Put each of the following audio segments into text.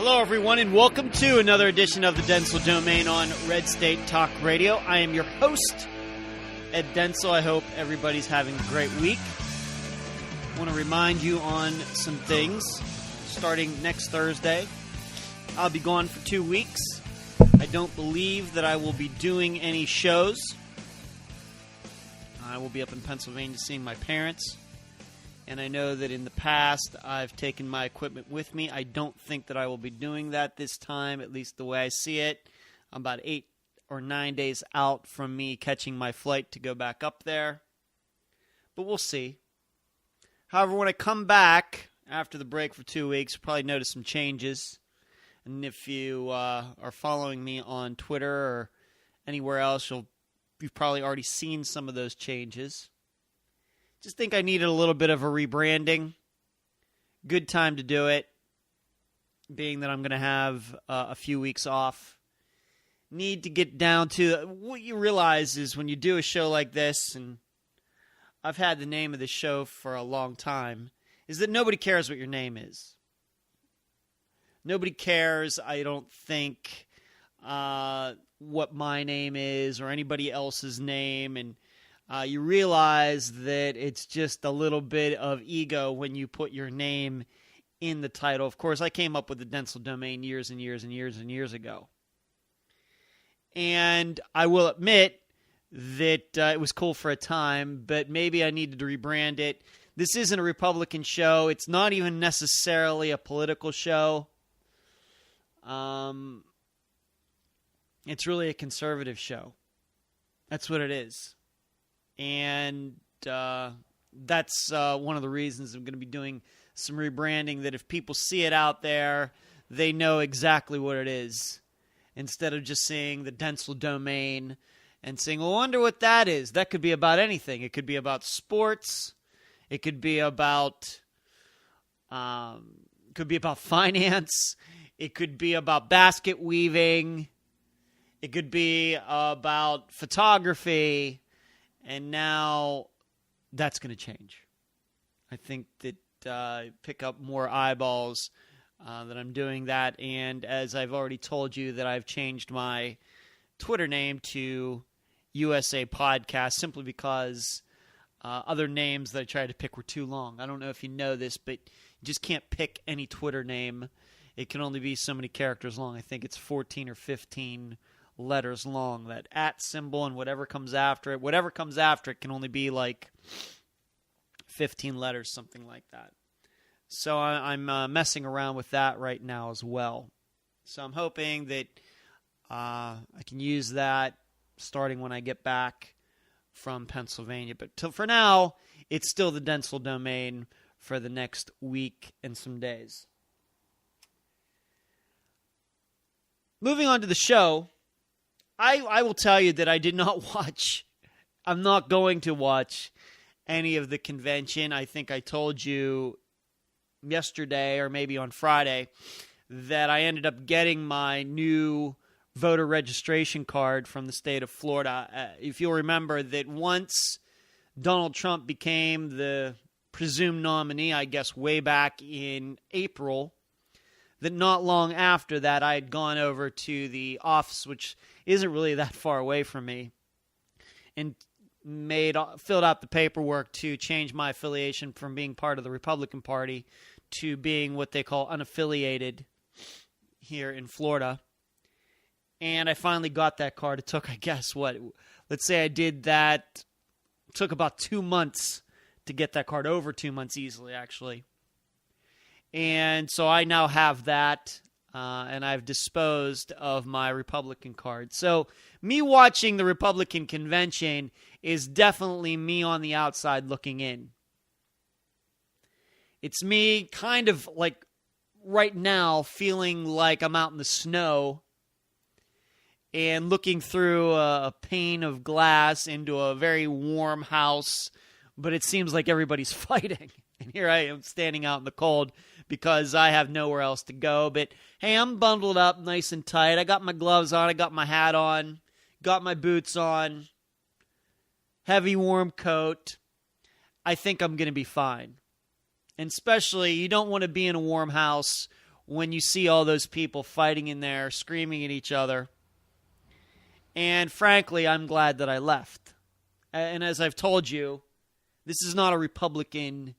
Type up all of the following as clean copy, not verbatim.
Hello, everyone, and welcome to another edition of the Denzel Domain on Red State Talk Radio. I am your host, Ed Denzel. I hope everybody's having a great week. I want to remind you on some things. Starting next Thursday, I'll be gone for 2 weeks. I don't believe that I will be doing any shows. I will be up in Pennsylvania seeing my parents. And I know that in the past, I've taken my equipment with me. I don't think that I will be doing that this time, at least the way I see it. I'm about 8 or 9 days out from me catching my flight to go back up there. But we'll see. However, when I come back after the break for 2 weeks, you'll probably notice some changes. And if you are following me on Twitter or anywhere else, you've probably already seen some of those changes. Just think I needed a little bit of a rebranding. Good time to do it, being that I'm going to have a few weeks off. Need to get down to what you realize is when you do a show like this, and I've had the name of the show for a long time, is that nobody cares what your name is. Nobody cares, I don't think, what my name is or anybody else's name, and you realize that it's just a little bit of ego when you put your name in the title. Of course, I came up with the Denzel Domain years and years and years and years ago. And I will admit that it was cool for a time, but maybe I needed to rebrand it. This isn't a Republican show. It's not even necessarily a political show. It's really a conservative show. That's what it is. And that's one of the reasons I'm going to be doing some rebranding, that if people see it out there, they know exactly what it is. Instead of just seeing the Denzel Domain and saying, well, I wonder what that is. That could be about anything. It could be about sports. It could be about finance. It could be about basket weaving. It could be about photography. And now that's going to change. I think that pick up more eyeballs that I'm doing that. And as I've already told you, that I've changed my Twitter name to USA Podcast simply because other names that I tried to pick were too long. I don't know if you know this, but you just can't pick any Twitter name. It can only be so many characters long. I think it's 14 or 15 letters long. That @ symbol and whatever comes after it can only be like 15 letters, something like that. So I'm messing around with that right now as well. So I'm hoping that I can use that starting when I get back from Pennsylvania. But for now, it's still the Denzel Domain for the next week and some days. Moving on to the show, I will tell you that I did not watch. I'm not going to watch any of the convention. I think I told you yesterday or maybe on Friday that I ended up getting my new voter registration card from the state of Florida. If you'll remember that once Donald Trump became the presumed nominee, I guess way back in April, that not long after that I had gone over to the office, which isn't really that far away from me, and filled out the paperwork to change my affiliation from being part of the Republican Party to being what they call unaffiliated here in Florida. And I finally got that card. It took, I guess, let's say I did that, it took about 2 months to get that card, over 2 months easily, actually. And so I now have that, and I've disposed of my Republican card. So me watching the Republican convention is definitely me on the outside looking in. It's me kind of like right now feeling like I'm out in the snow and looking through a pane of glass into a very warm house, but it seems like everybody's fighting. And here I am standing out in the cold because I have nowhere else to go. But hey, I'm bundled up nice and tight. I got my gloves on. I got my hat on. Got my boots on. Heavy warm coat. I think I'm going to be fine. And especially, you don't want to be in a warm house when you see all those people fighting in there, screaming at each other. And frankly, I'm glad that I left. And as I've told you, this is not a Republican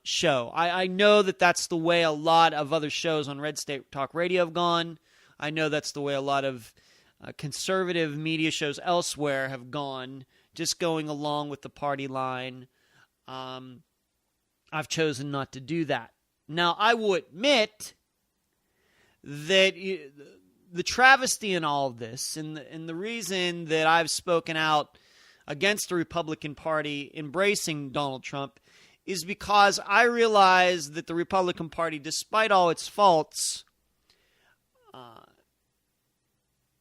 show. I know that that's the way a lot of other shows on Red State Talk Radio have gone. I know that's the way a lot of conservative media shows elsewhere have gone, just going along with the party line. I've chosen not to do that. Now, I will admit that the travesty in all of this, and the reason that I've spoken out against the Republican Party embracing Donald Trump, is because I realize that the Republican Party, despite all its faults,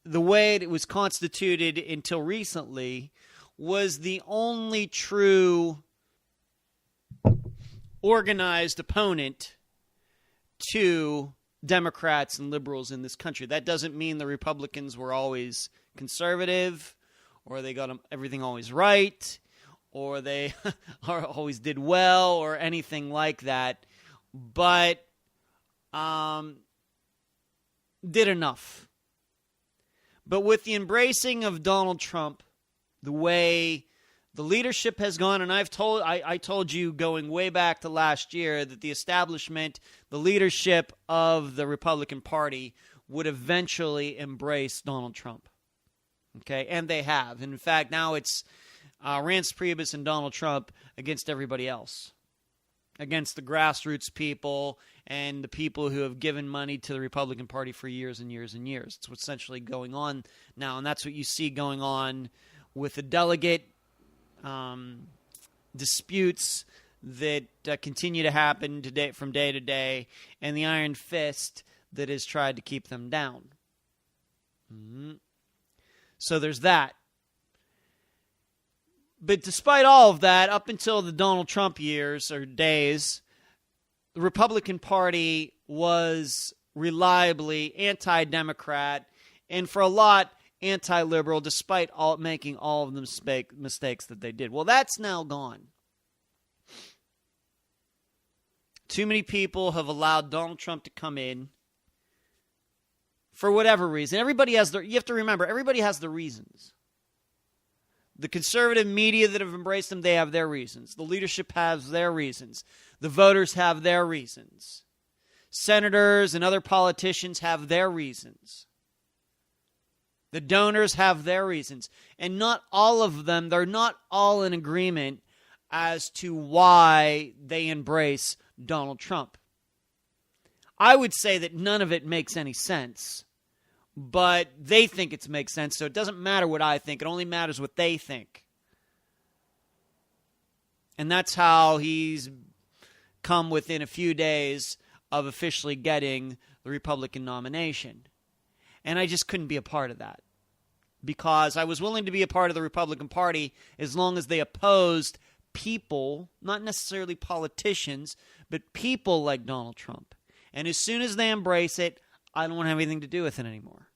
the way it was constituted until recently, was the only true organized opponent to Democrats and liberals in this country. That doesn't mean the Republicans were always conservative, or they got everything always right, or they always did well, or anything like that. But did enough. But with the embracing of Donald Trump, the way the leadership has gone, and I told you going way back to last year that the establishment, the leadership of the Republican Party would eventually embrace Donald Trump. Okay, and they have. In fact, now it's Reince Priebus and Donald Trump against everybody else, against the grassroots people and the people who have given money to the Republican Party for years and years and years. It's what's essentially going on now, and that's what you see going on with the delegate disputes that continue to happen today, from day to day, and the iron fist that has tried to keep them down. So there's that. But despite all of that, up until the Donald Trump years or days, the Republican Party was reliably anti-Democrat and for a lot anti-liberal, despite making all of the mistakes that they did. Well, that's now gone. Too many people have allowed Donald Trump to come in for whatever reason. Everybody has you have to remember, everybody has their reasons. The conservative media that have embraced him, they have their reasons. The leadership has their reasons. The voters have their reasons. Senators and other politicians have their reasons. The donors have their reasons. And not all of them, they're not all in agreement as to why they embrace Donald Trump. I would say that none of it makes any sense. But they think it makes sense, so it doesn't matter what I think. It only matters what they think. And that's how he's come within a few days of officially getting the Republican nomination. And I just couldn't be a part of that. Because I was willing to be a part of the Republican Party as long as they opposed people, not necessarily politicians, but people like Donald Trump. And as soon as they embrace it, I don't want to have anything to do with it anymore.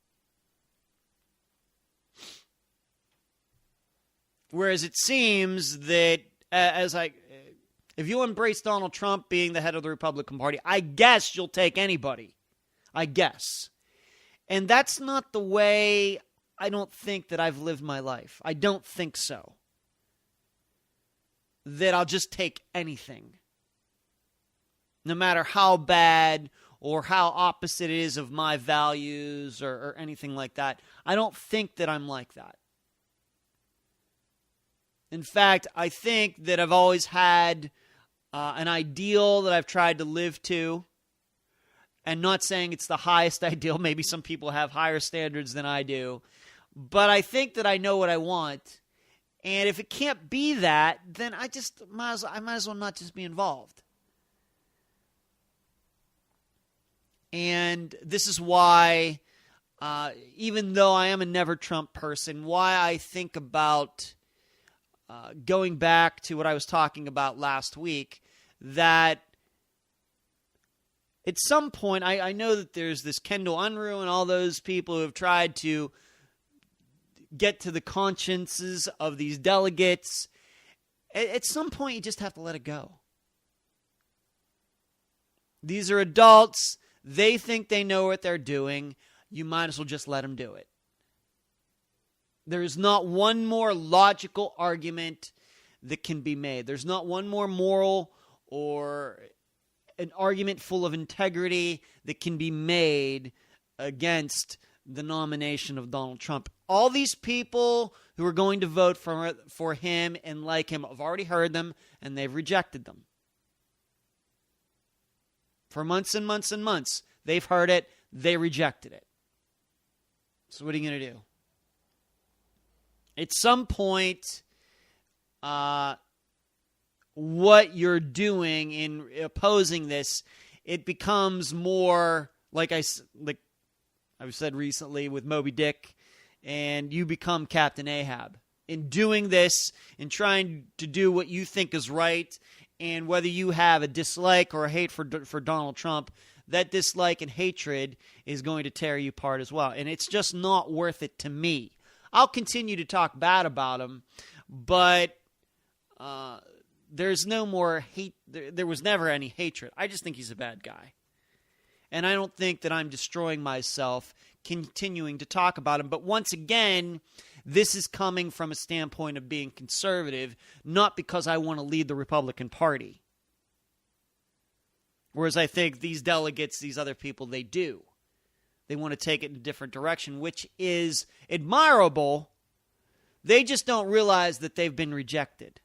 Whereas it seems that if you embrace Donald Trump being the head of the Republican Party, I guess you'll take anybody. I guess. And that's not the way I don't think that I've lived my life. I don't think so. That I'll just take anything. No matter how bad or how opposite it is of my values or anything like that. I don't think that I'm like that. In fact, I think that I've always had an ideal that I've tried to live to. And not saying it's the highest ideal. Maybe some people have higher standards than I do. But I think that I know what I want. And if it can't be that, then I might as well not just be involved. And this is why, even though I am a never Trump person, why I think about going back to what I was talking about last week, that at some point, I know that there's this Kendall Unruh and all those people who have tried to get to the consciences of these delegates. At some point, you just have to let it go. These are adults They think they know what they're doing. You might as well just let them do it. There is not one more logical argument that can be made. There's not one more moral or an argument full of integrity that can be made against the nomination of Donald Trump. All these people who are going to vote for him and like him have already heard them, and they've rejected them. For months and months and months, they've heard it, they rejected it. So what are you going to do? At some point, what you're doing in opposing this, it becomes more like I've said recently with Moby Dick, and you become Captain Ahab. In doing this, in trying to do what you think is right, and whether you have a dislike or a hate for Donald Trump, that dislike and hatred is going to tear you apart as well. And it's just not worth it to me. I'll continue to talk bad about him, but there's no more hate. There was never any hatred. I just think he's a bad guy. And I don't think that I'm destroying myself continuing to talk about him. But once again, this is coming from a standpoint of being conservative, not because I want to lead the Republican Party. Whereas I think these delegates, these other people, they do. They want to take it in a different direction, which is admirable. They just don't realize that they've been rejected.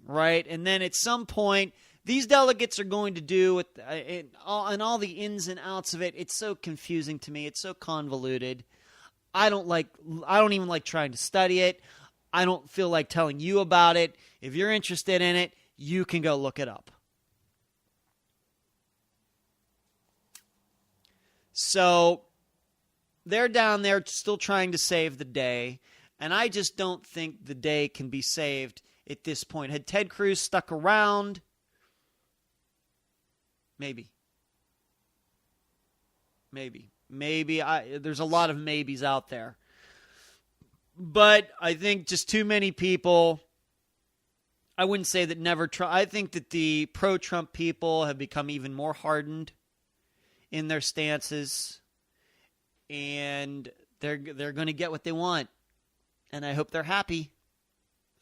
Right? And then at some point, these delegates are going to do, and all the ins and outs of it, it's so confusing to me. It's so convoluted. I don't even like trying to study it. I don't feel like telling you about it. If you're interested in it, you can go look it up. So they're down there still trying to save the day, and I just don't think the day can be saved at this point. Had Ted Cruz stuck around, maybe. There's a lot of maybes out there. But I think just too many people, I wouldn't say that never Trump. I think that the pro-Trump people have become even more hardened in their stances, and they're going to get what they want, and I hope they're happy.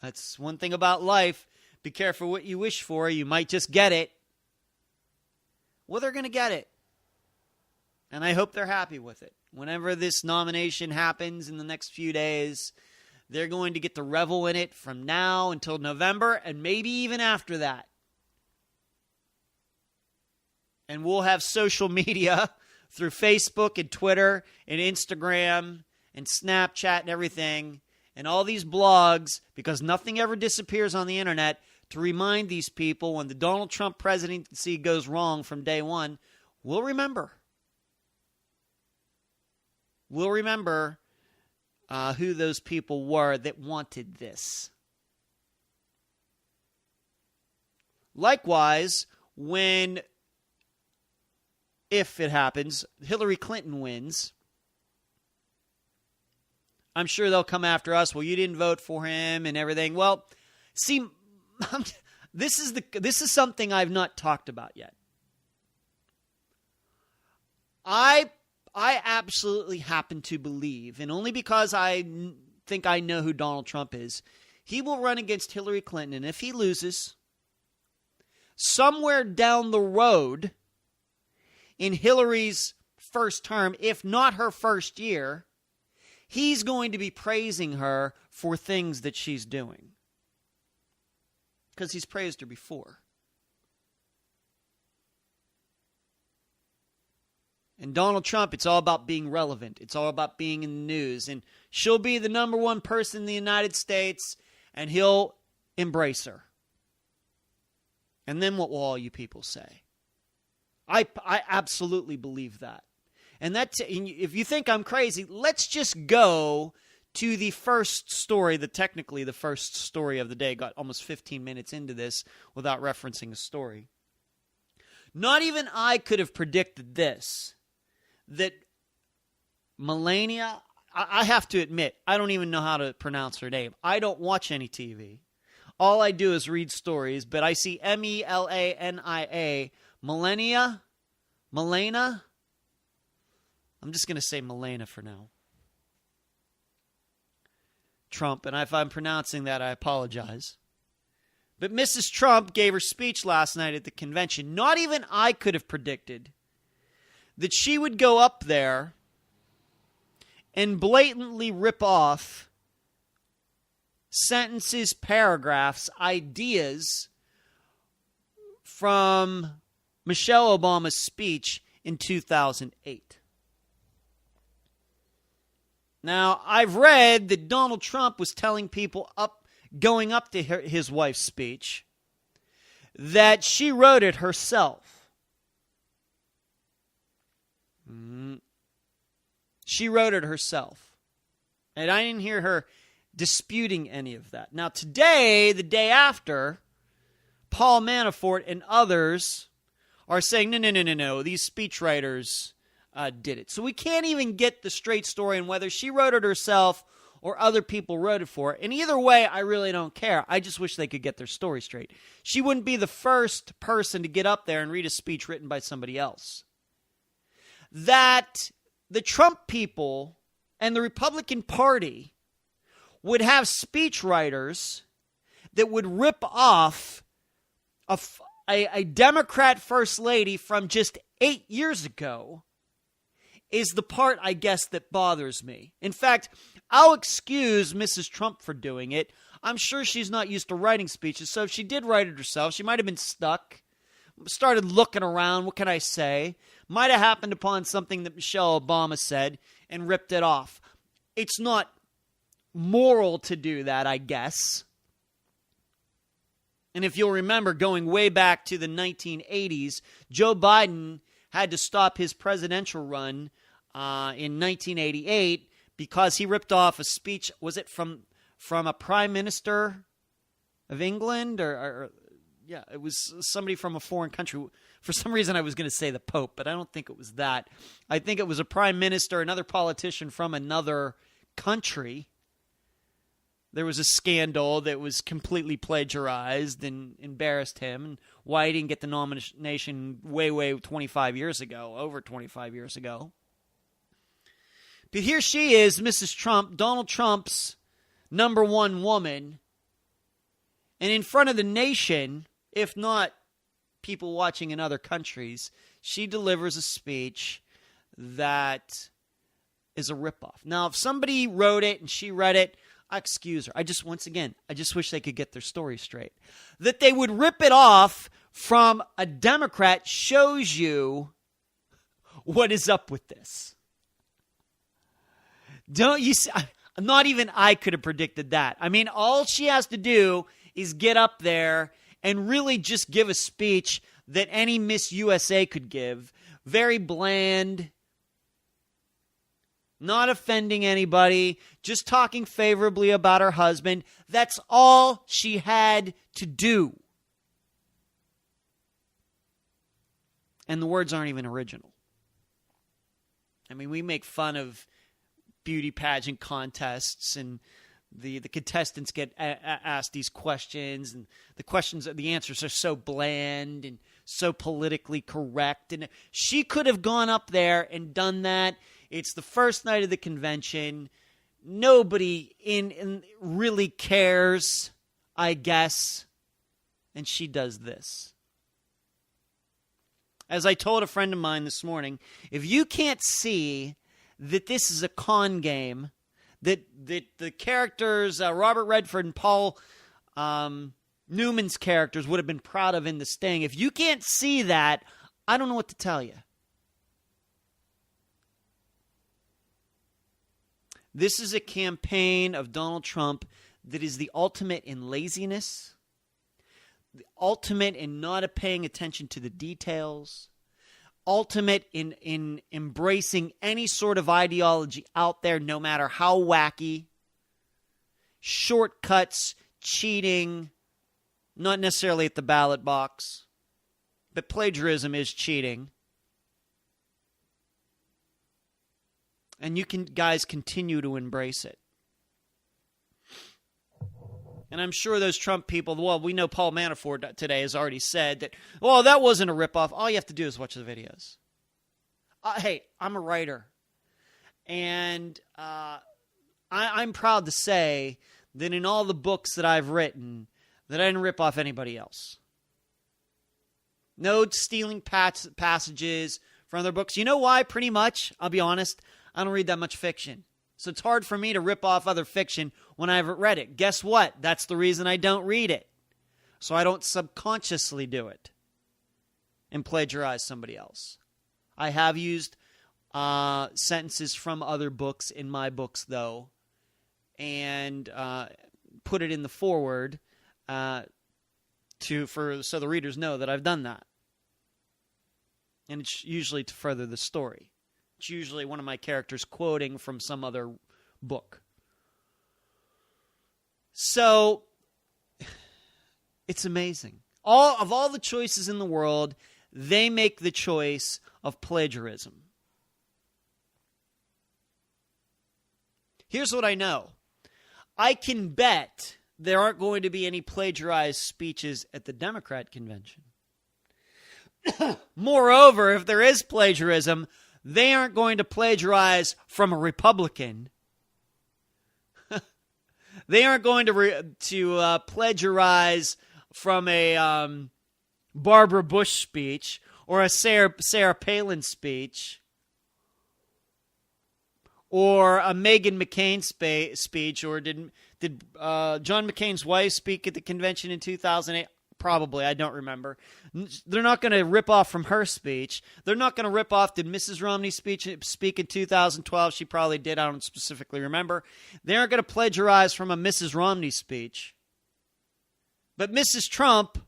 That's one thing about life. Be careful what you wish for. You might just get it. Well, they're going to get it, and I hope they're happy with it. Whenever this nomination happens in the next few days, they're going to get to revel in it from now until November, and maybe even after that. And we'll have social media through Facebook and Twitter and Instagram and Snapchat and everything and all these blogs, because nothing ever disappears on the internet, to remind these people when the Donald Trump presidency goes wrong from day one, we'll remember. We'll remember who those people were that wanted this. Likewise, if it happens, Hillary Clinton wins, I'm sure they'll come after us. Well, you didn't vote for him and everything. Well, see, this is something I've not talked about yet. I absolutely happen to believe, and only because I think I know who Donald Trump is, he will run against Hillary Clinton, and if he loses, somewhere down the road in Hillary's first term, if not her first year, he's going to be praising her for things that she's doing. Because he's praised her before. And Donald Trump, it's all about being relevant. It's all about being in the news. And she'll be the number one person in the United States, and he'll embrace her. And then what will all you people say? I absolutely believe that. And if you think I'm crazy, let's just go to the first story, technically the first story of the day. Got almost 15 minutes into this without referencing a story. Not even I could have predicted this, that Melania, I have to admit, I don't even know how to pronounce her name. I don't watch any TV. All I do is read stories, but I see Melania, Melena? I'm just going to say Melena for now. Trump, and if I'm pronouncing that, I apologize. But Mrs. Trump gave her speech last night at the convention. Not even I could have predicted that she would go up there and blatantly rip off sentences, paragraphs, ideas from Michelle Obama's speech in 2008. Now, I've read that Donald Trump was telling people going up to his wife's speech that she wrote it herself. She wrote it herself. And I didn't hear her disputing any of that. Now, today, the day after, Paul Manafort and others are saying, no, these speechwriters did it. So we can't even get the straight story on whether she wrote it herself or other people wrote it for her. And either way, I really don't care. I just wish they could get their story straight. She wouldn't be the first person to get up there and read a speech written by somebody else. That the Trump people and the Republican Party would have speechwriters that would rip off a Democrat first lady from just 8 years ago is the part, I guess, that bothers me. In fact, I'll excuse Mrs. Trump for doing it. I'm sure she's not used to writing speeches, so if she did write it herself, she might have been stuck, started looking around, what can I say? Might have happened upon something that Michelle Obama said and ripped it off. It's not moral to do that, I guess. And if you'll remember, going way back to the 1980s, Joe Biden had to stop his presidential run in 1988 because he ripped off a speech. Was it from a prime minister of England? Yeah, it was somebody from a foreign country. For some reason, I was going to say the Pope, but I don't think it was that. I think it was a prime minister, another politician from another country. There was a scandal that was completely plagiarized and embarrassed him, and why he didn't get the nomination way over 25 years ago. But here she is, Mrs. Trump, Donald Trump's number one woman, and in front of the nation, if not people watching in other countries, she delivers a speech that is a ripoff. Now, if somebody wrote it and she read it, I excuse her. I just wish they could get their story straight. That they would rip it off from a Democrat shows you what is up with this. Don't you see? Not even I could have predicted that. I mean, all she has to do is get up there and really just give a speech that any Miss USA could give. Very bland, not offending anybody, just talking favorably about her husband. That's all she had to do. And the words aren't even original. I mean, we make fun of beauty pageant contests, and the contestants get asked these questions, and the answers are so bland and so politically correct. And she could have gone up there and done that. It's the first night of the convention. Nobody in really cares, I guess. And she does this. As I told a friend of mine this morning, if you can't see that this is a con game, that the characters, Robert Redford and Paul Newman's characters would have been proud of in The Sting, if you can't see that, I don't know what to tell you. This is a campaign of Donald Trump that is the ultimate in laziness, the ultimate in not paying attention to the details, ultimate in embracing any sort of ideology out there, no matter how wacky, shortcuts, cheating, not necessarily at the ballot box, but plagiarism is cheating. And you can, guys, continue to embrace it. And I'm sure those Trump people, well, we know Paul Manafort today has already said that, well, that wasn't a ripoff. All you have to do is watch the videos. Hey, I'm a writer. And I'm proud to say that in all the books that I've written, that I didn't rip off anybody else. No stealing passages from other books. You know why? Pretty much, I'll be honest, I don't read that much fiction. So it's hard for me to rip off other fiction when I haven't read it. Guess what? That's the reason I don't read it. So I don't subconsciously do it and plagiarize somebody else. I have used sentences from other books in my books, though, and put it in the foreword so the readers know that I've done that. And it's usually to further the story. It's usually one of my characters quoting from some other book. So, it's amazing. Of all the choices in the world, they make the choice of plagiarism. Here's what I know. I can bet there aren't going to be any plagiarized speeches at the Democrat convention. Moreover, if there is plagiarism, they aren't going to plagiarize from a Republican. They aren't going to plagiarize from a Barbara Bush speech or a Sarah Palin speech or a Meghan McCain speech. Or did John McCain's wife speak at the convention in 2008? Probably. I don't remember. They're not going to rip off from her speech. They're not going to rip off, did Mrs. Romney speak in 2012? She probably did. I don't specifically remember. They aren't going to plagiarize from a Mrs. Romney speech. But Mrs. Trump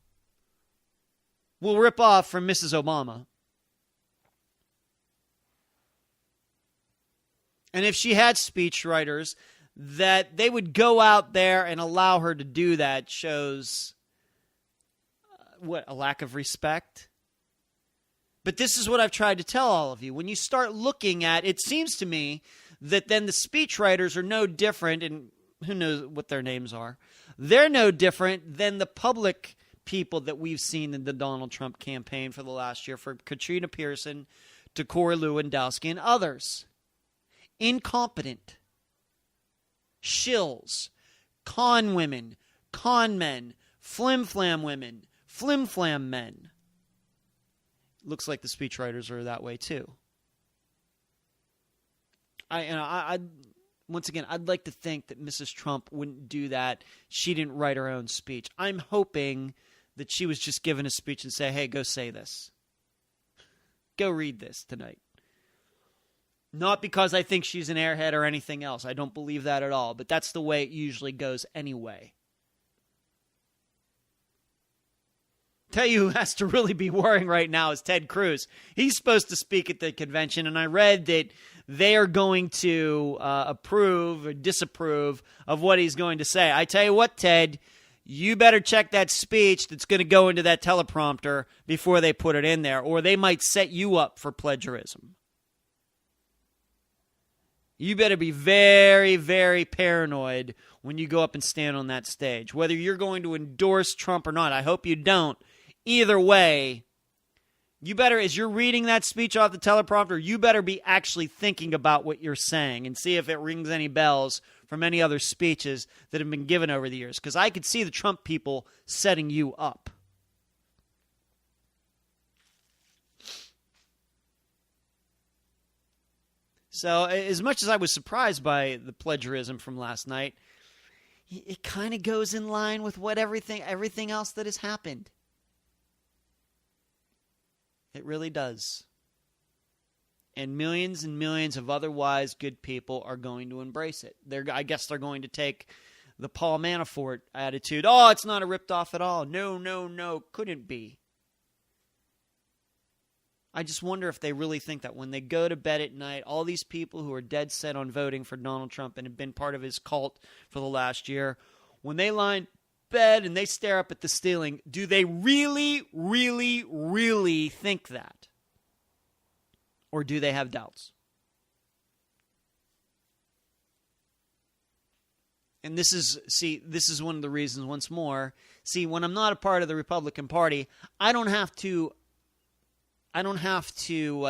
will rip off from Mrs. Obama. And if she had speechwriters, that they would go out there and allow her to do that shows... a lack of respect? But this is what I've tried to tell all of you. When you start looking at, it seems to me that then the speechwriters are no different, and who knows what their names are. They're no different than the public people that we've seen in the Donald Trump campaign for the last year, for Katrina Pearson to Corey Lewandowski and others. Incompetent. Shills. Con women. Con men. Flim-flam women. Flim-flam men. Looks like the speechwriters are that way too. Once again, I'd like to think that Mrs. Trump wouldn't do that. She didn't write her own speech. I'm hoping that she was just given a speech and say, hey, go say this. Go read this tonight. Not because I think she's an airhead or anything else. I don't believe that at all. But that's the way it usually goes anyway. Tell you who has to really be worrying right now is Ted Cruz. He's supposed to speak at the convention, and I read that they are going to approve or disapprove of what he's going to say. I tell you what, Ted, you better check that speech that's going to go into that teleprompter before they put it in there, or they might set you up for plagiarism. You better be very, very paranoid when you go up and stand on that stage. Whether you're going to endorse Trump or not, I hope you don't. Either way, you better, as you're reading that speech off the teleprompter, you better be actually thinking about what you're saying and see if it rings any bells from any other speeches that have been given over the years. Because I could see the Trump people setting you up. So, as much as I was surprised by the plagiarism from last night, it kind of goes in line with what everything else that has happened. It really does. And millions of otherwise good people are going to embrace it. I guess they're going to take the Paul Manafort attitude. Oh, it's not a ripped off at all. No, couldn't be. I just wonder if they really think that when they go to bed at night, all these people who are dead set on voting for Donald Trump and have been part of his cult for the last year, when they lie in bed and they stare up at the ceiling, do they really, really, really think that? Or do they have doubts? and this is one of the reasons, once more, when I'm not a part of the Republican Party, I don't have to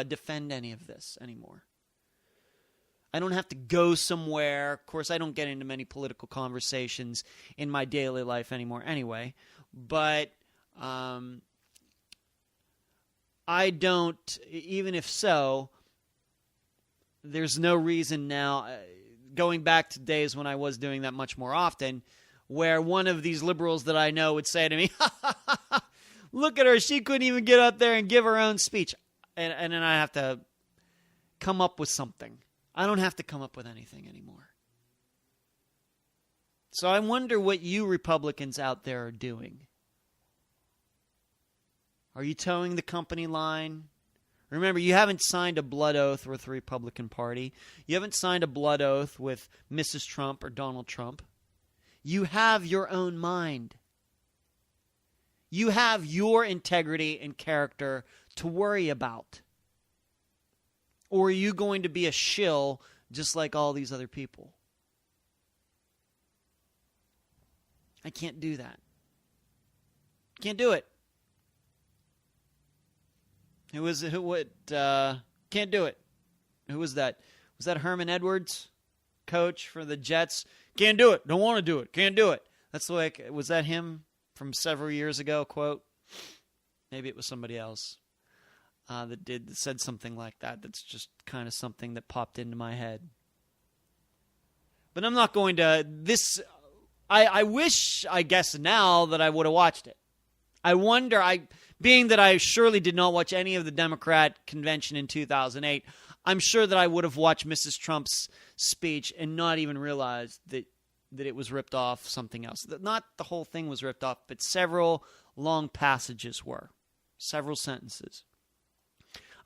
defend any of this anymore. I don't have to go somewhere. Of course, I don't get into many political conversations in my daily life anymore anyway. But I don't, even if so, there's no reason now, going back to days when I was doing that much more often, where one of these liberals that I know would say to me, look at her, she couldn't even get up there and give her own speech. And then I have to come up with something. I don't have to come up with anything anymore. So I wonder what you Republicans out there are doing. Are you towing the company line? Remember, you haven't signed a blood oath with the Republican Party. You haven't signed a blood oath with Mrs. Trump or Donald Trump. You have your own mind. You have your integrity and character to worry about. Or are you going to be a shill just like all these other people? I can't do that. Can't do it. Can't do it. Who was that? Was that Herman Edwards, coach for the Jets? Can't do it. Don't want to do it. Can't do it. That's like, was that him from several years ago, quote? Maybe it was somebody else that said something like that. That's just kind of something that popped into my head. But I'm not going to, I wish, I guess now, that I would have watched it. I wonder, being that I surely did not watch any of the Democrat convention in 2008, I'm sure that I would have watched Mrs. Trump's speech and not even realized that it was ripped off something else. Not the whole thing was ripped off, but several long passages were. Several sentences.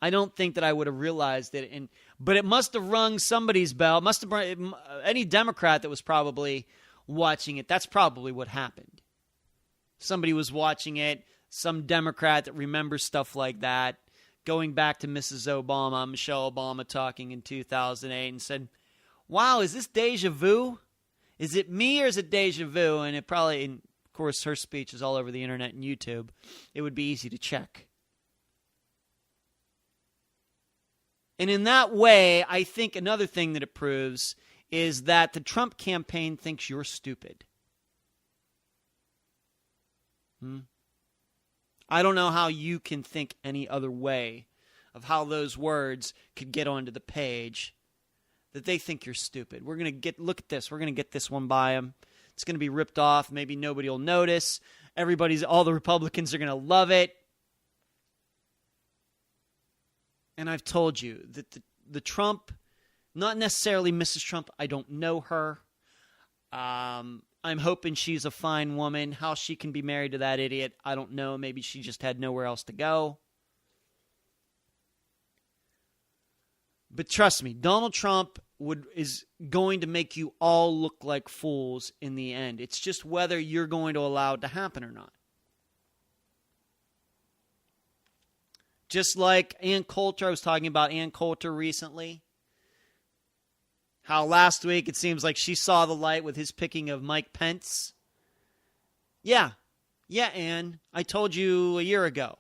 I don't think that I would have realized it, but it must have rung somebody's bell. It must have rung, any Democrat that was probably watching it, that's probably what happened. Somebody was watching it, some Democrat that remembers stuff like that, going back to Mrs. Obama, Michelle Obama talking in 2008 and said, wow, is this deja vu? Is it me or is it deja vu? And it probably, and of course, her speech is all over the internet and YouTube. It would be easy to check. And in that way, I think another thing that it proves is that the Trump campaign thinks you're stupid. I don't know how you can think any other way of how those words could get onto the page, that they think you're stupid. We're going to look at this. We're going to get this one by them. It's going to be ripped off. Maybe nobody will notice. All the Republicans are going to love it. And I've told you that the Trump, not necessarily Mrs. Trump, I don't know her. I'm hoping she's a fine woman. How she can be married to that idiot, I don't know. Maybe she just had nowhere else to go. But trust me, Donald Trump is going to make you all look like fools in the end. It's just whether you're going to allow it to happen or not. Just like Ann Coulter, I was talking about Ann Coulter recently. How last week it seems like she saw the light with his picking of Mike Pence. Yeah, Ann, I told you a year ago.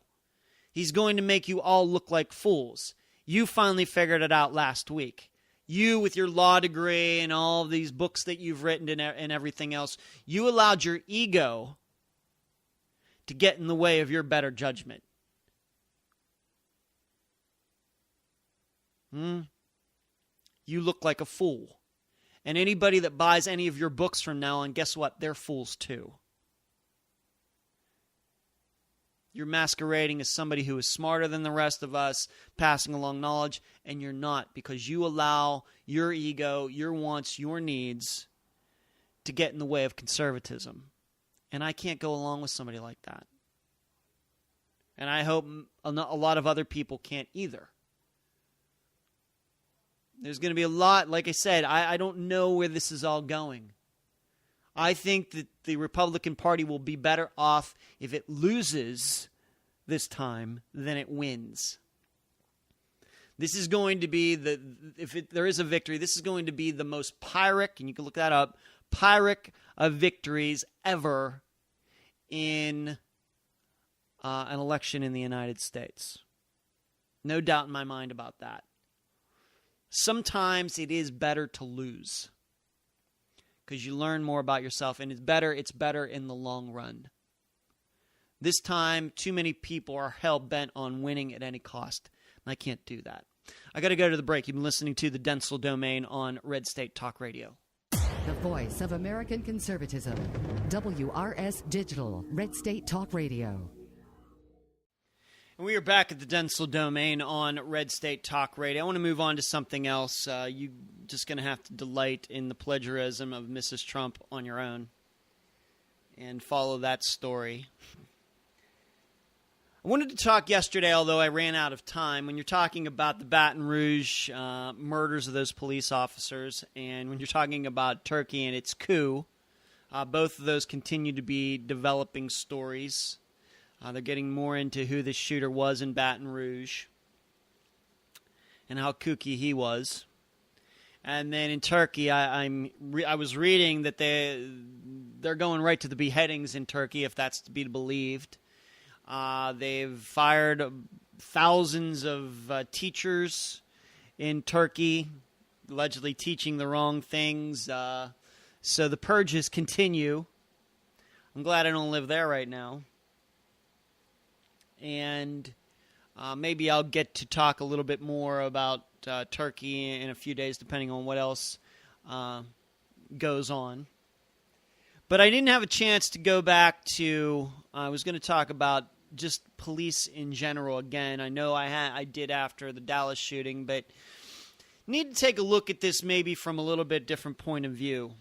He's going to make you all look like fools. You finally figured it out last week. You, with your law degree and all of these books that you've written and everything else, you allowed your ego to get in the way of your better judgment. You look like a fool. And anybody that buys any of your books from now on, guess what? They're fools too. You're masquerading as somebody who is smarter than the rest of us, passing along knowledge, and you're not, because you allow your ego, your wants, your needs to get in the way of conservatism. And I can't go along with somebody like that. And I hope a lot of other people can't either. There's going to be a lot, like I said, I don't know where this is all going. I think that the Republican Party will be better off if it loses this time than it wins. This is going to be there is a victory, this is going to be the most Pyrrhic, and you can look that up, Pyrrhic of victories ever in an election in the United States. No doubt in my mind about that. Sometimes it is better to lose because you learn more about yourself, and it's better in the long run. This time, too many people are hell-bent on winning at any cost, and I can't do that. I got to go to the break. You've been listening to The Dental Domain on Red State Talk Radio. The voice of American conservatism. WRS Digital, Red State Talk Radio. And we are back at the Dental Domain on Red State Talk Radio. I want to move on to something else. You're just going to have to delight in the plagiarism of Mrs. Trump on your own and follow that story. I wanted to talk yesterday, although I ran out of time, when you're talking about the Baton Rouge murders of those police officers, and when you're talking about Turkey and its coup, both of those continue to be developing stories. They're getting more into who the shooter was in Baton Rouge and how kooky he was. And then in Turkey, I was reading that they're going right to the beheadings in Turkey, if that's to be believed. They've fired thousands of teachers in Turkey, allegedly teaching the wrong things. So the purges continue. I'm glad I don't live there right now. And maybe I'll get to talk a little bit more about Turkey in a few days, depending on what else goes on. But I didn't have a chance to go back to, I was going to talk about just police in general again. I know I did after the Dallas shooting, but need to take a look at this maybe from a little bit different point of view.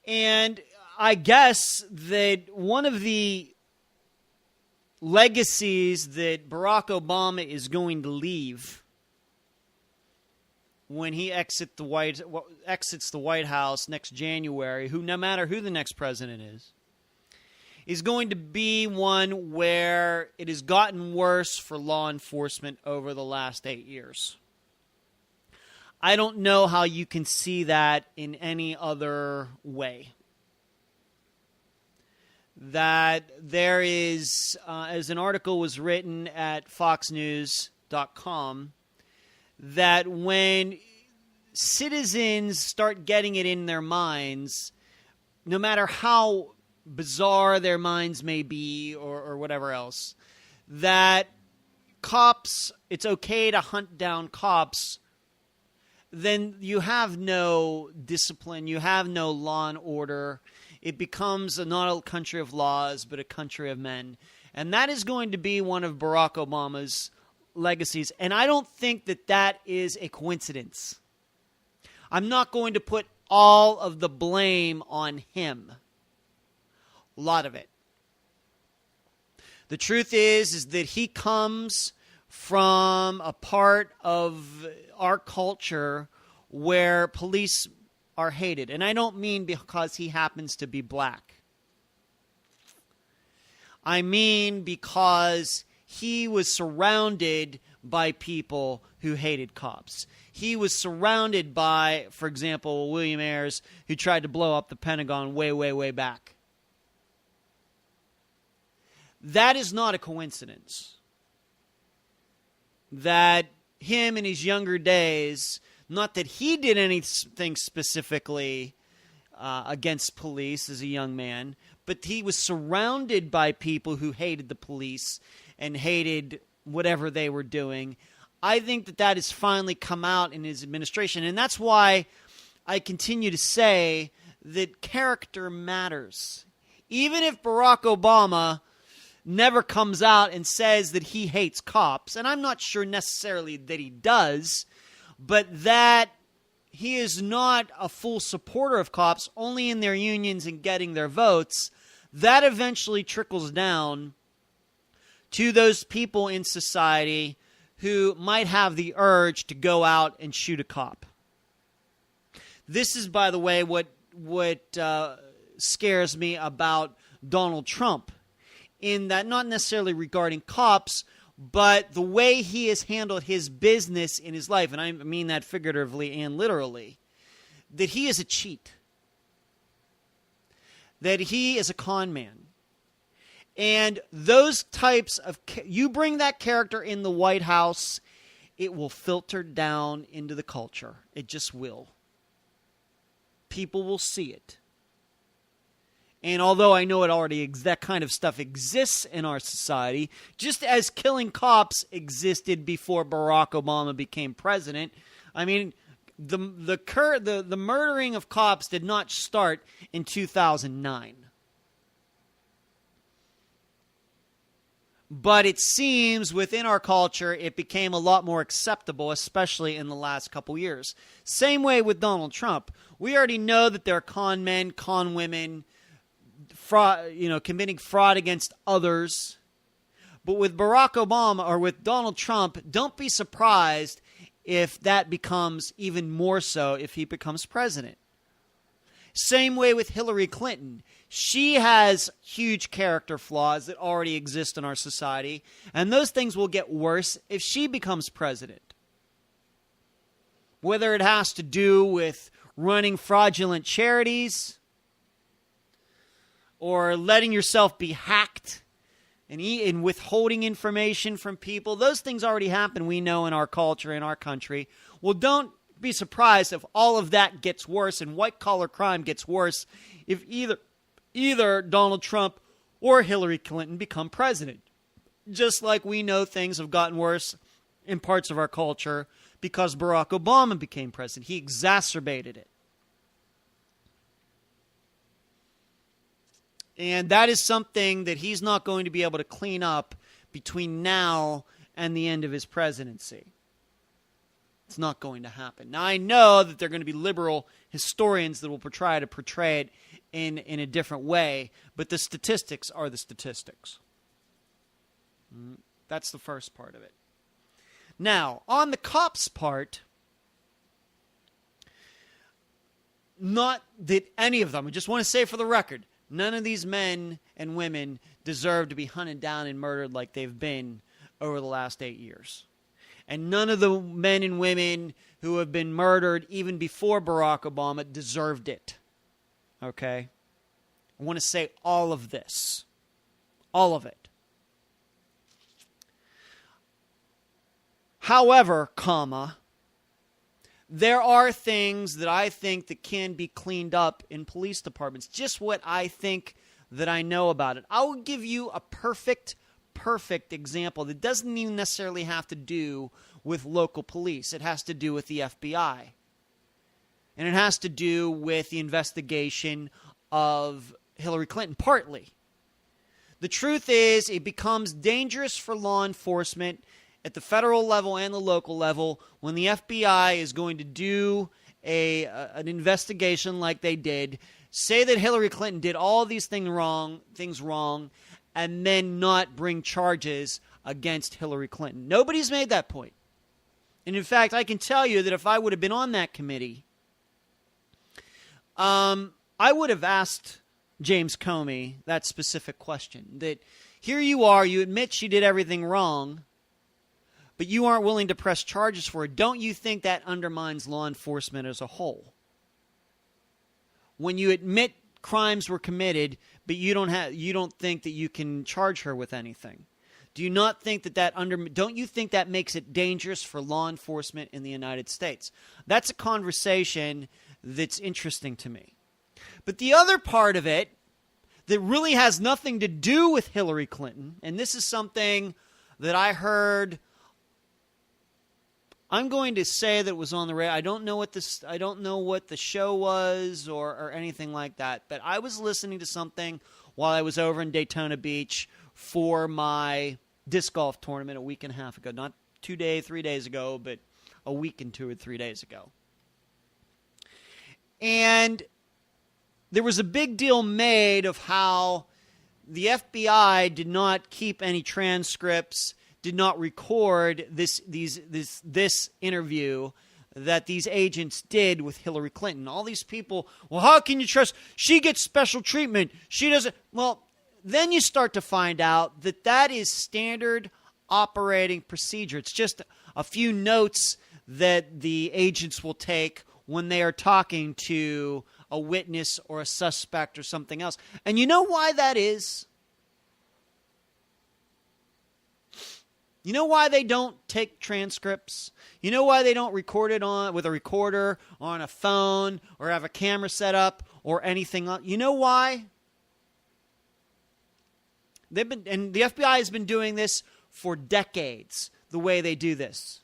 And I guess that one of the legacies that Barack Obama is going to leave when he exits the White House next January, no matter who the next president is going to be one where it has gotten worse for law enforcement over the last 8 years. I don't know how you can see that in any other way. That there is, as an article was written at foxnews.com, that when citizens start getting it in their minds, no matter how bizarre their minds may be or whatever else, that cops, it's okay to hunt down cops, then you have no discipline, you have no law and order. It becomes not a country of laws, but a country of men. And that is going to be one of Barack Obama's legacies. And I don't think that that is a coincidence. I'm not going to put all of the blame on him. A lot of it. The truth is that he comes from a part of our culture where police are hated. And I don't mean because he happens to be black. I mean because he was surrounded by people who hated cops. He was surrounded by, for example, William Ayers, who tried to blow up the Pentagon way, way, way back. That is not a coincidence. That him in his younger days, not that he did anything specifically against police as a young man, but he was surrounded by people who hated the police and hated whatever they were doing. I think that that has finally come out in his administration, and that's why I continue to say that character matters. Even if Barack Obama never comes out and says that he hates cops, and I'm not sure necessarily that he does, but that he is not a full supporter of cops, only in their unions and getting their votes, that eventually trickles down to those people in society who might have the urge to go out and shoot a cop. This is, by the way, what scares me about Donald Trump, in that not necessarily regarding cops, but the way he has handled his business in his life, and I mean that figuratively and literally, that he is a cheat. that he is a con man. And those types of, you bring that character in the White House, it will filter down into the culture. It just will. People will see it. And although I know it already, that kind of stuff exists in our society, just as killing cops existed before Barack Obama became president, I mean, the murdering of cops did not start in 2009. But it seems within our culture it became a lot more acceptable, especially in the last couple years. Same way with Donald Trump. We already know that there are con men, con women, fraud, committing fraud against others. But with Barack Obama or with Donald Trump, don't be surprised if that becomes even more so if he becomes president. Same way with Hillary Clinton. She has huge character flaws that already exist in our society, and those things will get worse if she becomes president. Whether it has to do with running fraudulent charities or letting yourself be hacked and withholding information from people, those things already happen, we know, in our culture, in our country. Well, don't be surprised if all of that gets worse and white-collar crime gets worse if either Donald Trump or Hillary Clinton become president. Just like we know things have gotten worse in parts of our culture because Barack Obama became president. He exacerbated it. And that is something that he's not going to be able to clean up between now and the end of his presidency. It's not going to happen. Now, I know that there are going to be liberal historians that will try to portray it in a different way, but the statistics are the statistics. That's the first part of it. Now, on the cops' part, not that any of them, I just want to say for the record, none of these men and women deserve to be hunted down and murdered like they've been over the last 8 years. And none of the men and women who have been murdered even before Barack Obama deserved it. Okay? I want to say all of this. All of it. However, there are things that I think that can be cleaned up in police departments. Just what I think that I know about it. I will give you a perfect example that doesn't even necessarily have to do with local police. It has to do with the FBI. And it has to do with the investigation of Hillary Clinton, partly. The truth is, it becomes dangerous for law enforcement at the federal level and the local level when the FBI is going to do an investigation like they did, say that Hillary Clinton did all these things wrong, and then not bring charges against Hillary Clinton. Nobody's made that point. And in fact, I can tell you that if I would have been on that committee, I would have asked James Comey that specific question. That here you are, you admit she did everything wrong, but you aren't willing to press charges for it. Don't you think that undermines law enforcement as a whole? When you admit crimes were committed, but you don't think that you can charge her with anything. Do you not think don't you think that makes it dangerous for law enforcement in the United States? That's a conversation that's interesting to me. But the other part of it that really has nothing to do with Hillary Clinton, and this is something that I heard, I'm going to say that it was on the radio. I don't know what the show was or anything like that. But I was listening to something while I was over in Daytona Beach for my disc golf tournament a week and a half ago. Not 3 days ago, but a week and 2 or 3 days ago. And there was a big deal made of how the FBI did not keep any transcripts, did not record this interview that these agents did with Hillary Clinton. All these people, well, how can you trust? She gets special treatment. She doesn't. Well, then you start to find out that is standard operating procedure. It's just a few notes that the agents will take when they are talking to a witness or a suspect or something else. And you know why that is? You know why they don't take transcripts? You know why they don't record it with a recorder on a phone or have a camera set up or anything else? You know why? And the FBI has been doing this for decades, the way they do this.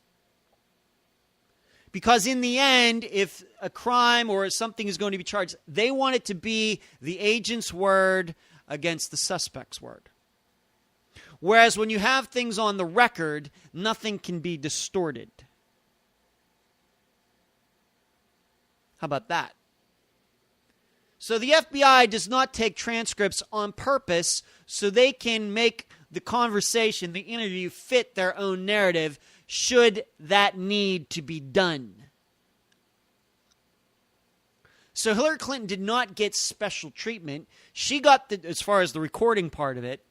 Because in the end, if a crime or something is going to be charged, they want it to be the agent's word against the suspect's word. Whereas when you have things on the record, nothing can be distorted. How about that? So the FBI does not take transcripts on purpose so they can make the conversation, the interview, fit their own narrative should that need to be done. So Hillary Clinton did not get special treatment. She got, as far as the recording part of it,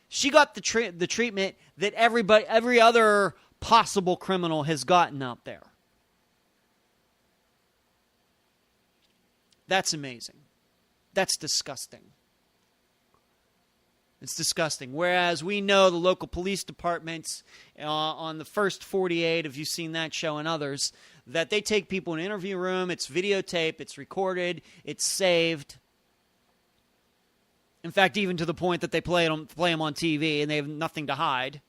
she got the treatment that every other possible criminal has gotten out there. That's amazing. That's disgusting. It's disgusting. Whereas we know the local police departments on the First 48, if you've seen that show and others, that they take people in an interview room, it's videotaped, it's recorded, it's saved. In fact, even to the point that they play them on TV and they have nothing to hide.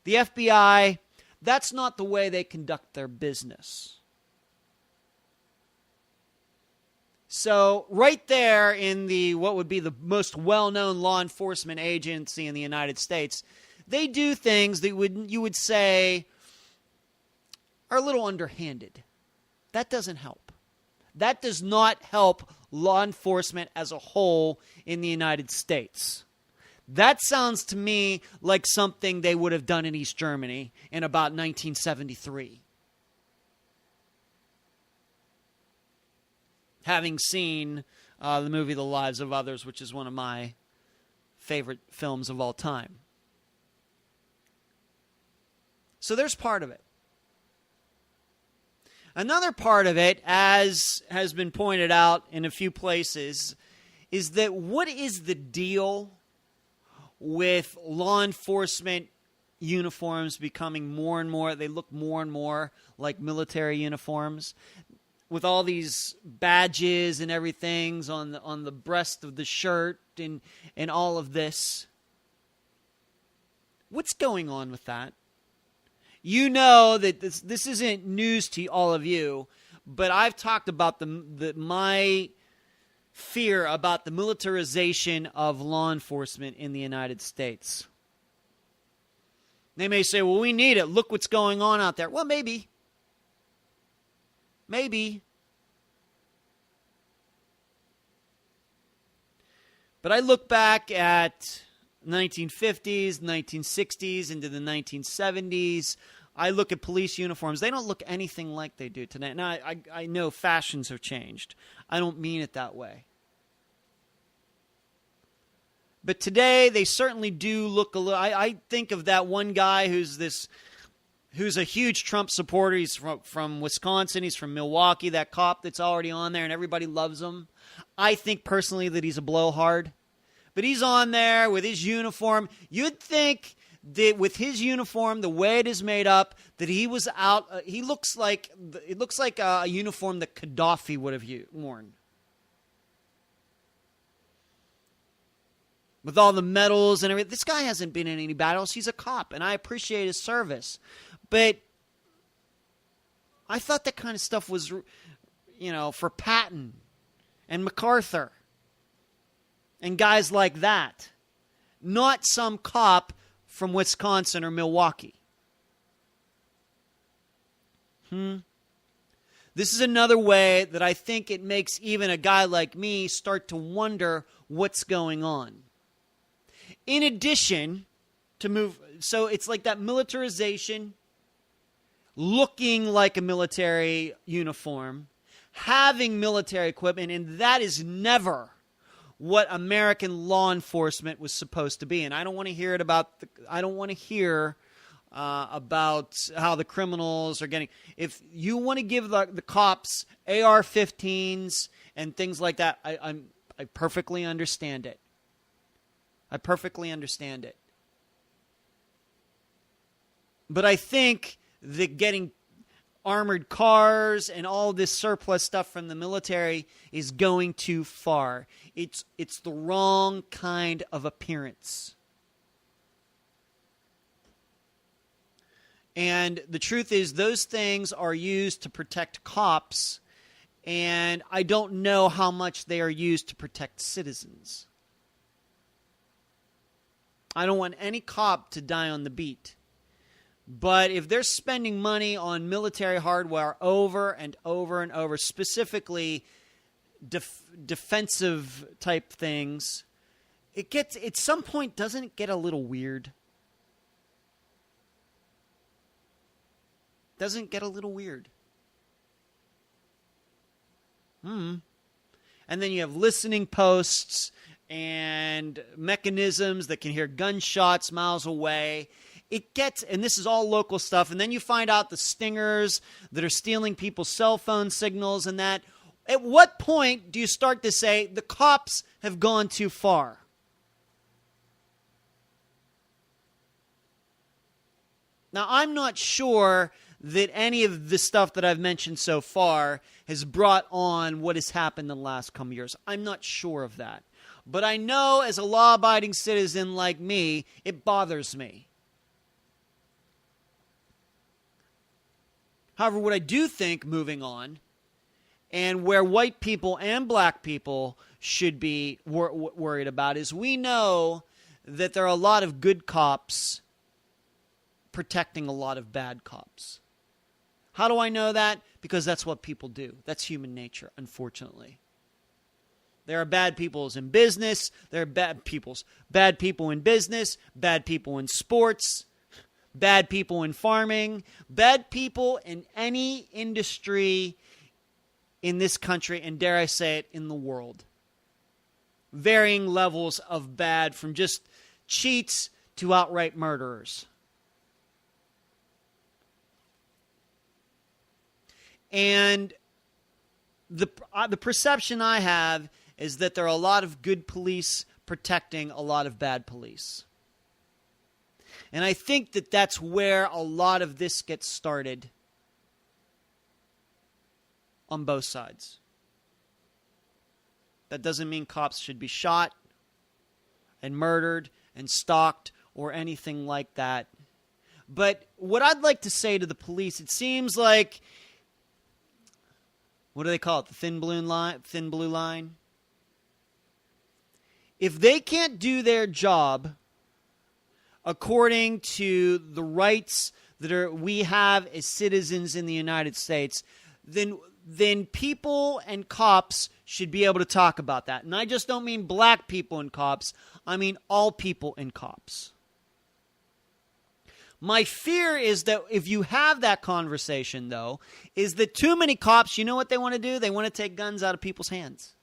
The FBI, that's not the way they conduct their business. So right there in what would be the most well-known law enforcement agency in the United States, they do things that you would say are a little underhanded. That doesn't help. That does not help law enforcement as a whole in the United States. That sounds to me like something they would have done in East Germany in about 1973. Having seen the movie The Lives of Others, which is one of my favorite films of all time. So there's part of it. Another part of it, as has been pointed out in a few places, is that what is the deal with law enforcement uniforms becoming more and more, they look more and more like military uniforms, with all these badges and everything on the breast of the shirt and all of this. What's going on with that? You know that this isn't news to all of you, but I've talked about my fear about the militarization of law enforcement in the United States. They may say, well, we need it. Look what's going on out there. Well, maybe. Maybe. But I look back at 1950s, 1960s, into the 1970s. I look at police uniforms. They don't look anything like they do today. Now, I know fashions have changed. I don't mean it that way. But today, they certainly do look a little... I think of that one guy who's a huge Trump supporter. He's from Wisconsin. He's from Milwaukee, that cop that's already on there, and everybody loves him. I think personally that he's a blowhard. But he's on there with his uniform. You'd think that with his uniform, the way it is made up, that he was out. It looks like a uniform that Gaddafi would have worn. With all the medals and everything. This guy hasn't been in any battles. He's a cop, and I appreciate his service. But I thought that kind of stuff was, for Patton and MacArthur and guys like that. Not some cop from Wisconsin or Milwaukee. This is another way that I think it makes even a guy like me start to wonder what's going on. In addition to so it's like that militarization, looking like a military uniform, having military equipment, and that is never what American law enforcement was supposed to be. And I don't want to hear about how the criminals are getting. If you want to give the cops AR-15s and things like that, I perfectly understand it. I perfectly understand it. But I think that getting armored cars and all this surplus stuff from the military is going too far. It's the wrong kind of appearance. And the truth is, those things are used to protect cops, and I don't know how much they are used to protect citizens. I don't want any cop to die on the beat. But if they're spending money on military hardware over and over and over, specifically defensive type things, it gets, at some point, doesn't it get a little weird? Doesn't it get a little weird? And then you have listening posts and mechanisms that can hear gunshots miles away. It gets, and this is all local stuff, and then you find out the stingers that are stealing people's cell phone signals and that. At what point do you start to say the cops have gone too far? Now, I'm not sure that any of the stuff that I've mentioned so far has brought on what has happened in the last couple years. I'm not sure of that. But I know as a law-abiding citizen like me, it bothers me. However, what I do think, moving on, and where white people and black people should be worried about, is we know that there are a lot of good cops protecting a lot of bad cops. How do I know that? Because that's what people do. That's human nature, unfortunately. There are bad people in business. There are bad people in business, bad people in sports, bad people in farming, bad people in any industry in this country, and dare I say it, in the world. Varying levels of bad, from just cheats to outright murderers. And the perception I have is that there are a lot of good police protecting a lot of bad police. And I think that that's where a lot of this gets started on both sides. That doesn't mean cops should be shot and murdered and stalked or anything like that. But what I'd like to say to the police, it seems like, what do they call it? The thin blue line? If they can't do their job according to the rights that we have as citizens in the United States, then people and cops should be able to talk about that. And I just don't mean black people and cops. I mean all people and cops. My fear is that if you have that conversation, though, is that too many cops, you know what they want to do? They want to take guns out of people's hands.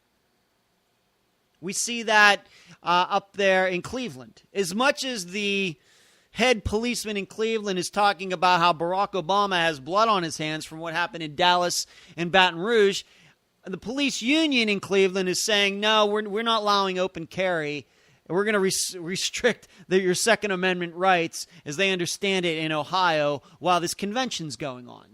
We see that up there in Cleveland. As much as the head policeman in Cleveland is talking about how Barack Obama has blood on his hands from what happened in Dallas and Baton Rouge, the police union in Cleveland is saying, no, we're not allowing open carry. We're going to restrict your Second Amendment rights as they understand it in Ohio while this convention's going on.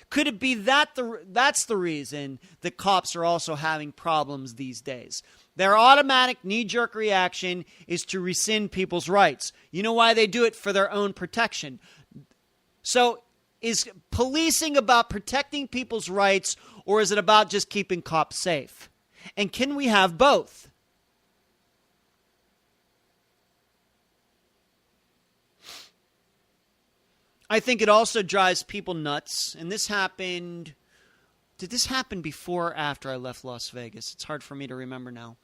Could it be that that's the reason that cops are also having problems these days? Their automatic knee-jerk reaction is to rescind people's rights. You know why they do it? For their own protection. So is policing about protecting people's rights, or is it about just keeping cops safe? And can we have both? I think it also drives people nuts, and this happened. Did this happen before or after I left Las Vegas? It's hard for me to remember now.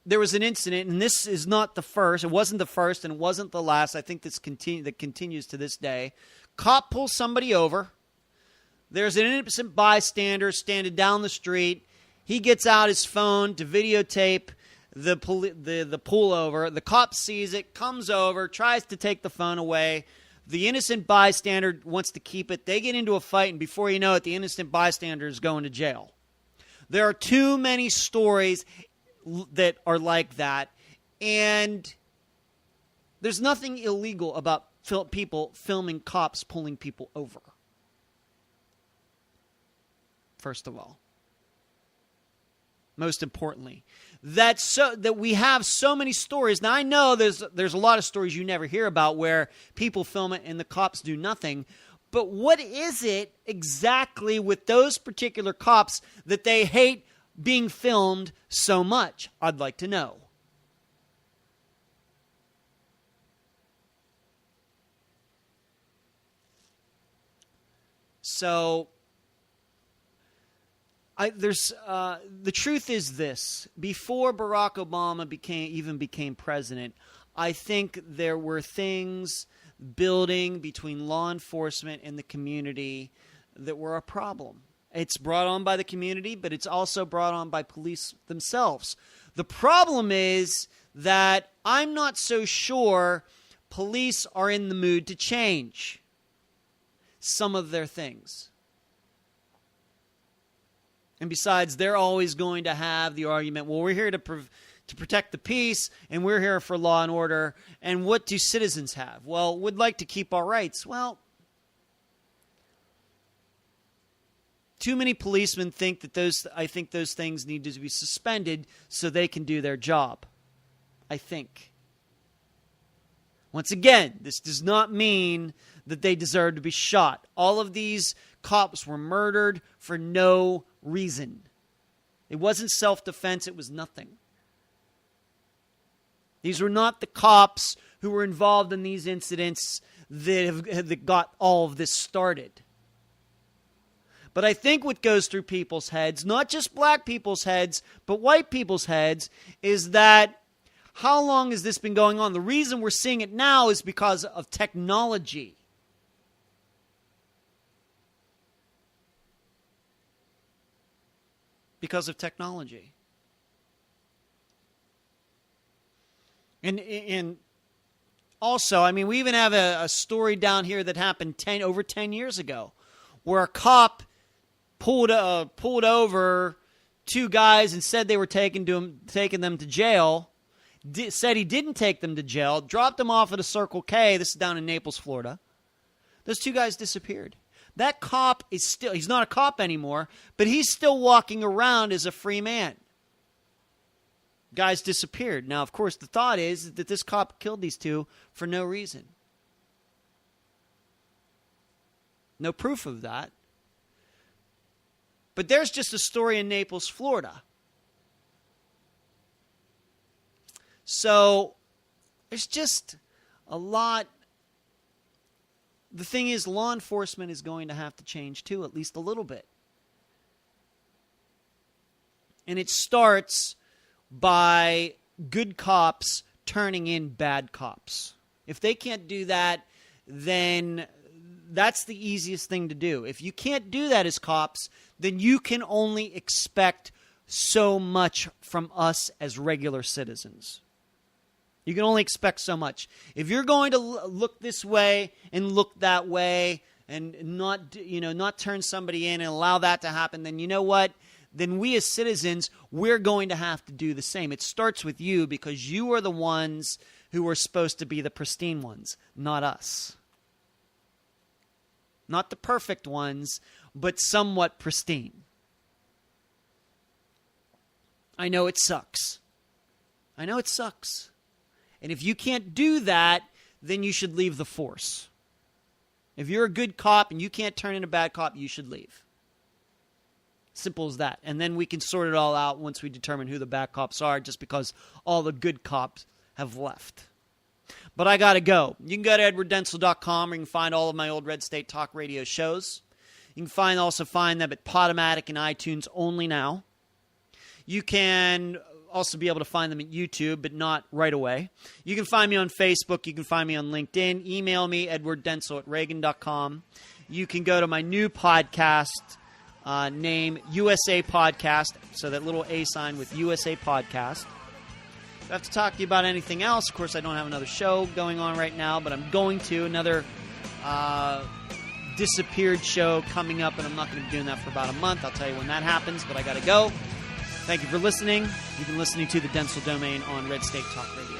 There was an incident, and this is not the first. It wasn't the first, and it wasn't the last. I think that continues to this day. Cop pulls somebody over. There's an innocent bystander standing down the street. He gets out his phone to videotape the pullover. The cop sees it, comes over, tries to take the phone away. The innocent bystander wants to keep it. They get into a fight, and before you know it, the innocent bystander is going to jail. There are too many stories that are like that, and there's nothing illegal about people filming cops pulling people over. First of all. Most importantly, that we have so many stories. Now I know there's a lot of stories you never hear about where people film it and the cops do nothing. But what is it exactly with those particular cops that they hate being filmed so much? I'd like to know. So the truth is this: before Barack Obama became president, I think there were things building between law enforcement and the community that were a problem. It's brought on by the community, but it's also brought on by police themselves. The problem is that I'm not so sure police are in the mood to change some of their things. And besides, they're always going to have the argument, well, we're here to protect the peace, and we're here for law and order. And what do citizens have? Well, we'd like to keep our rights. Well, too many policemen think that I think those things need to be suspended so they can do their job. I think. Once again, this does not mean that they deserve to be shot. All of these cops were murdered for no reason. It wasn't self-defense. It was nothing. These were not the cops who were involved in these incidents that got all of this started. But I think what goes through people's heads, not just black people's heads, but white people's heads, is that how long has this been going on? The reason we're seeing it now is because of technology. Because of technology. And also, I mean, we even have a story down here that happened over 10 years ago where a cop pulled over two guys and said they were taking them to jail, said he didn't take them to jail, dropped them off at a Circle K. This is down in Naples, Florida. Those two guys disappeared. That cop he's not a cop anymore, but he's still walking around as a free man. Guys disappeared. Now, of course, the thought is that this cop killed these two for no reason. No proof of that. But there's just a story in Naples, Florida. So, there's just a lot. The thing is, law enforcement is going to have to change too, at least a little bit. And it starts by good cops turning in bad cops. If they can't do that, then that's the easiest thing to do. If you can't do that as cops, then you can only expect so much from us as regular citizens. You can only expect so much. If you're going to look this way and look that way and not turn somebody in and allow that to happen, then you know what? Then we as citizens, we're going to have to do the same. It starts with you because you are the ones who are supposed to be the pristine ones, not us. Not the perfect ones, but somewhat pristine. I know it sucks. I know it sucks. And if you can't do that, then you should leave the force. If you're a good cop and you can't turn in a bad cop, you should leave. Simple as that. And then we can sort it all out once we determine who the bad cops are, just because all the good cops have left. But I got to go. You can go to edwarddenzel.com where you can find all of my old Red State Talk radio shows. You can also find them at Podomatic and iTunes only now. You can also be able to find them at YouTube, but not right away. You can find me on Facebook. You can find me on LinkedIn. Email me, edwarddenzel@reagan.com. You can go to my new podcast name, USA Podcast. So that little A sign with USA Podcast. If I have to talk to you about anything else, of course, I don't have another show going on right now, but I'm going to. Another disappeared show coming up, and I'm not going to be doing that for about a month. I'll tell you when that happens, but I got to go. Thank you for listening. You've been listening to The Dental Domain on Red State Talk Radio.